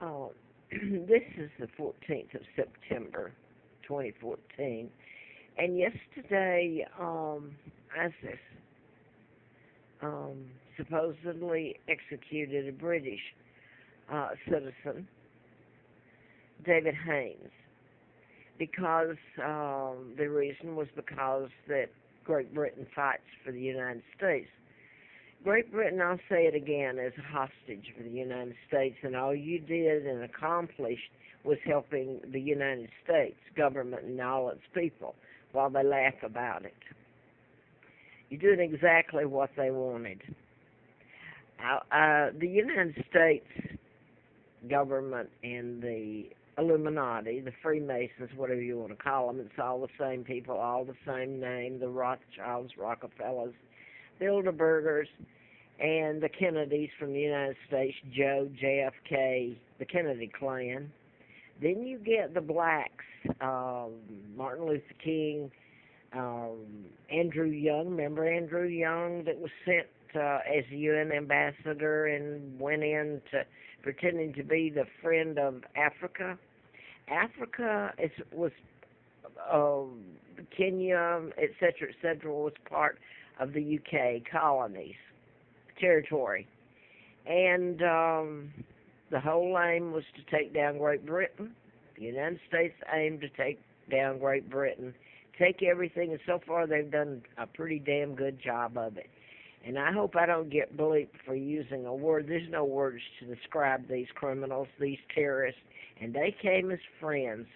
Uh, this is the 14th of September, 2014, and yesterday, ISIS supposedly executed a British citizen, David Haynes, because the reason was because that Great Britain fights for the United States. Great Britain, I'll say it again, is a hostage for the United States, and all you did and accomplished was helping the United States government and all its people while they laugh about it. You're doing exactly what they wanted. The United States government and the Illuminati, the Freemasons, whatever you want to call them, it's all the same people, all the same name, the Rothschilds, Rockefellers, Bilderbergers, and the Kennedys from the United States, Joe, JFK, the Kennedy clan. Then you get the blacks, Martin Luther King, Andrew Young. Remember Andrew Young that was sent as a UN ambassador and went in to pretending to be the friend of Africa? Was Kenya, etc., was part of the UK colonies, territory. And the whole aim was to take down Great Britain. The United States aimed to take down Great Britain, take everything, and so far they've done a pretty damn good job of it. And I hope I don't get bleeped for using a word. There's no words to describe these criminals, these terrorists, and they came as friends,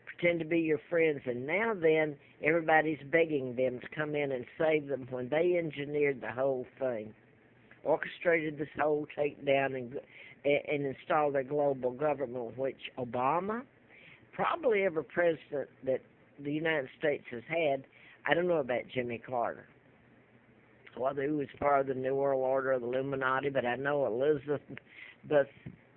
pretend to be your friends, and now then everybody's begging them to come in and save them when they engineered the whole thing, orchestrated this whole takedown and installed their global government, which Obama, probably every president that the United States has had, I don't know about Jimmy Carter, whether he was part of the New World Order or the Illuminati, but I know Elizabeth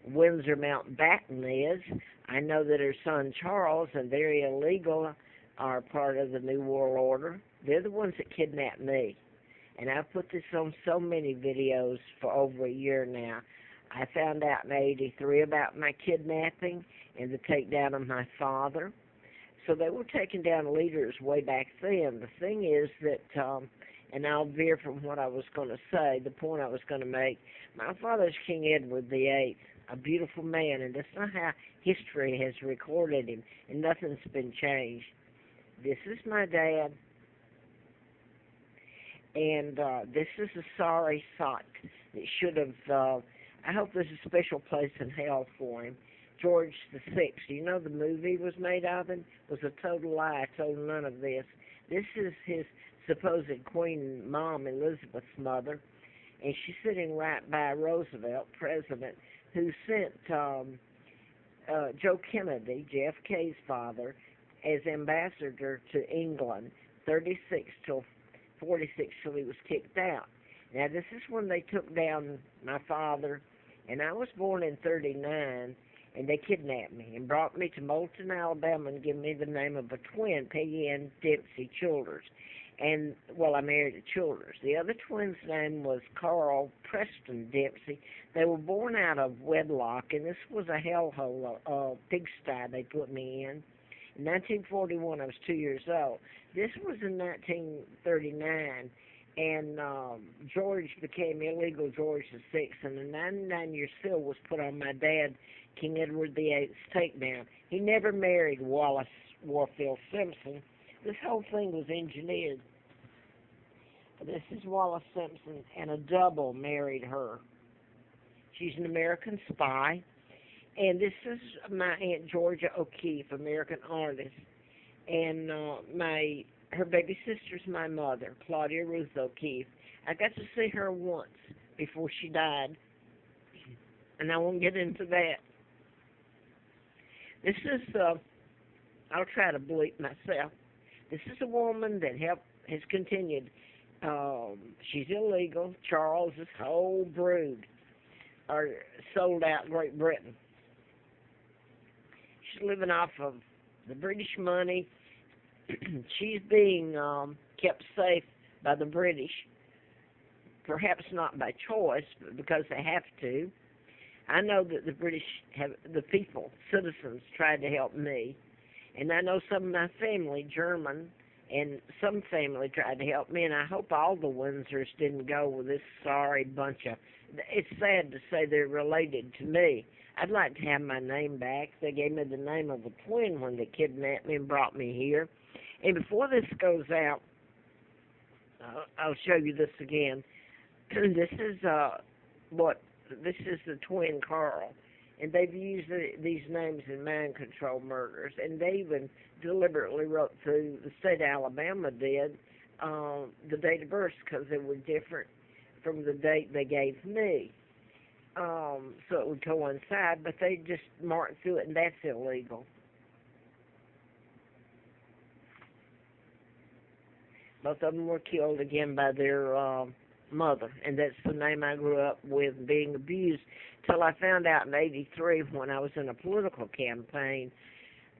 Windsor Mountbatten is. I know that her son Charles and very illegal are part of the New World Order. They're the ones that kidnapped me. And I've put this on so many videos for over a year now. I found out in '83 about my kidnapping and the takedown of my father. So they were taking down leaders way back then. The thing is that, and I'll veer from what I was going to say, the point I was going to make, my father's King Edward VIII, a beautiful man, and that's not how history has recorded him, and nothing's been changed. This is my dad, and this is a sorry sight that should have, I hope there's a special place in hell for him. George VI, do you know the movie was made of him? It was a total lie. I told none of this. This is his supposed queen mom, Elizabeth's mother, and she's sitting right by Roosevelt, president, who sent Joe Kennedy, JFK's father, as ambassador to England, 36 till 46 till he was kicked out. Now, this is when they took down my father, and I was born in 39, and they kidnapped me and brought me to Moulton, Alabama, and gave me the name of a twin, Peggy Ann Dempsey Childers. And, well, I married a Childers. The other twin's name was Carl Preston Dempsey. They were born out of wedlock, and this was a hellhole, a pigsty they put me in. In 1941, I was 2 years old. This was in 1939, and George became illegal George VI, and a 99-year seal was put on my dad, King Edward VIII's takedown. He never married Wallace Warfield Simpson. This whole thing was engineered. This is Wallace Simpson, and a double married her. She's an American spy. And this is my Aunt Georgia O'Keeffe, American artist. And her baby sister's my mother, Claudia Ruth O'Keeffe. I got to see her once before she died. And I won't get into that. This is, I'll try to bleep myself. This is a woman that has continued. She's illegal. Charles's whole brood are sold out Great Britain. She's living off of the British money. She's being kept safe by the British, perhaps not by choice, but because they have to. I know that the British the people, citizens, tried to help me. And I know some of my family, German, and some family tried to help me, and I hope all the Windsors didn't go with this sorry bunch of... It's sad to say they're related to me. I'd like to have my name back. They gave me the name of a twin when they kidnapped me and brought me here. And before this goes out, I'll show you this again. This is this is the twin Carl. And they've used these names in mind control murders. And they even deliberately wrote through, the state of Alabama did, the date of birth because they were different from the date they gave me. So it would coincide, but they just marked through it, and that's illegal. Both of them were killed again by their mother, and that's the name I grew up with, being abused, till I found out in '83 when I was in a political campaign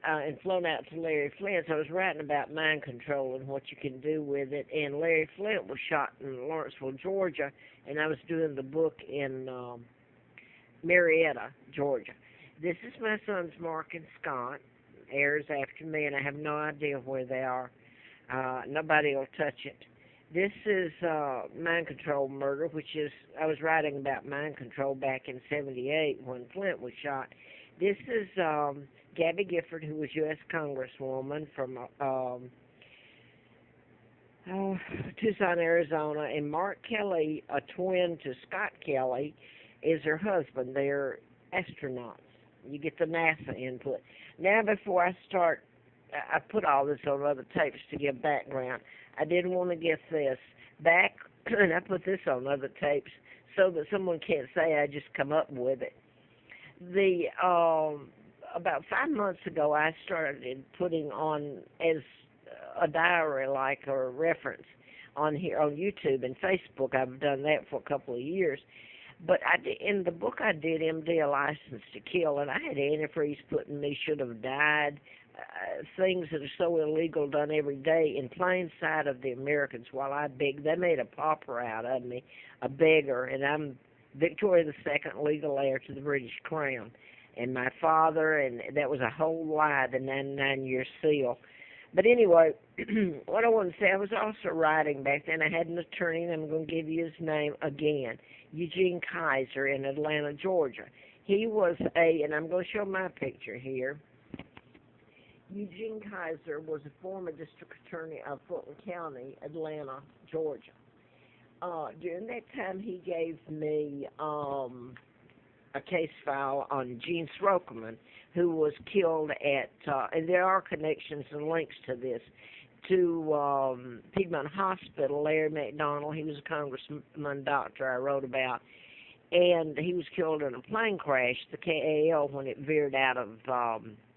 and flown out to Larry Flint's. I was writing about mind control and what you can do with it, and Larry Flint was shot in Lawrenceville, Georgia, and I was doing the book in Marietta, Georgia. This is my sons, Mark and Scott, heirs after me, and I have no idea where they are. Nobody will touch it. This is mind control murder, which is, I was writing about mind control back in '78 when Flint was shot. This is Gabby Gifford, who was U.S. Congresswoman from Tucson, Arizona, and Mark Kelly, a twin to Scott Kelly, is her husband. They're astronauts. You get the NASA input. Now, before I start, I put all this on other tapes to give background. I didn't want to get this back, and I put this on other tapes so that someone can't say I just come up with it. About 5 months ago, I started putting on as a diary, like, or a reference on here on YouTube and Facebook. I've done that for a couple of years. But in the book I did, MD, A License to Kill, and I had antifreeze put in me, should have died, things that are so illegal done every day in plain sight of the Americans while I begged. They made a pauper out of me, a beggar, and I'm Victoria II, legal heir to the British Crown. And my father, and that was a whole lie, the 99-year seal. But anyway, what I want to say, I was also writing back then. I had an attorney, and I'm going to give you his name again, Eugene Kaiser in Atlanta, Georgia. He was and I'm going to show my picture here. Eugene Kaiser was a former district attorney of Fulton County, Atlanta, Georgia. During that time, he gave me a case file on Gene Srokerman, who was killed at, and there are connections and links to this, to Piedmont Hospital. Larry McDonald, he was a congressman doctor I wrote about, and he was killed in a plane crash, the KAL, when it veered out of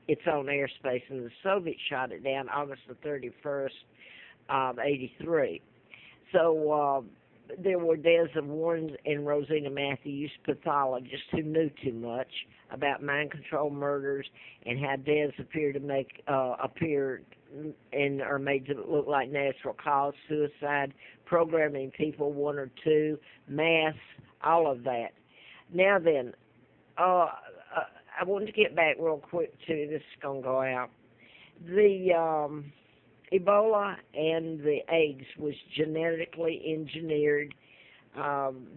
its own airspace, and the Soviets shot it down August the 31st of '83. So there were Des of Warren and Rosina Matthews, pathologists who knew too much about mind control murders and how Des appeared to make or made to look like natural cause, suicide, programming people, one or two, mass, all of that. Now then, I wanted to get back real quick to this is going to go out. The Ebola and the AIDS was genetically engineered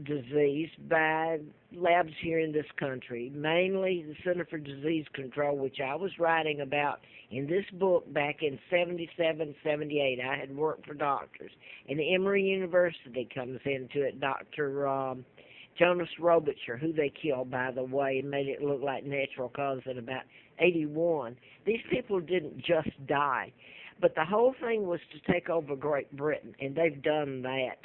disease by labs here in this country, mainly the Center for Disease Control, which I was writing about in this book back in '77, '78. I had worked for doctors. And Emory University comes into it. Dr. Jonas Robicher, who they killed, by the way, and made it look like natural cause in about '81. These people didn't just die. But the whole thing was to take over Great Britain, and they've done that.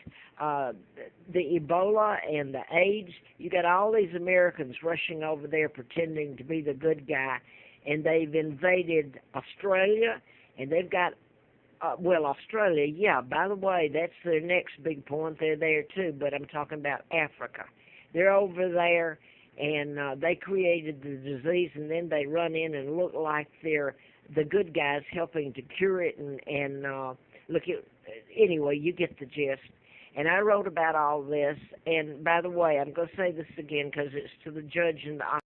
The Ebola and the AIDS, you got all these Americans rushing over there pretending to be the good guy, and they've invaded Australia, and they've got, Australia, yeah, by the way, that's their next big point. They're there too, but I'm talking about Africa. They're over there, and they created the disease, and then they run in and look like they're the good guys helping to cure it, and look at, anyway, you get the gist. And I wrote about all this. And by the way, I'm going to say this again because it's to the judge and the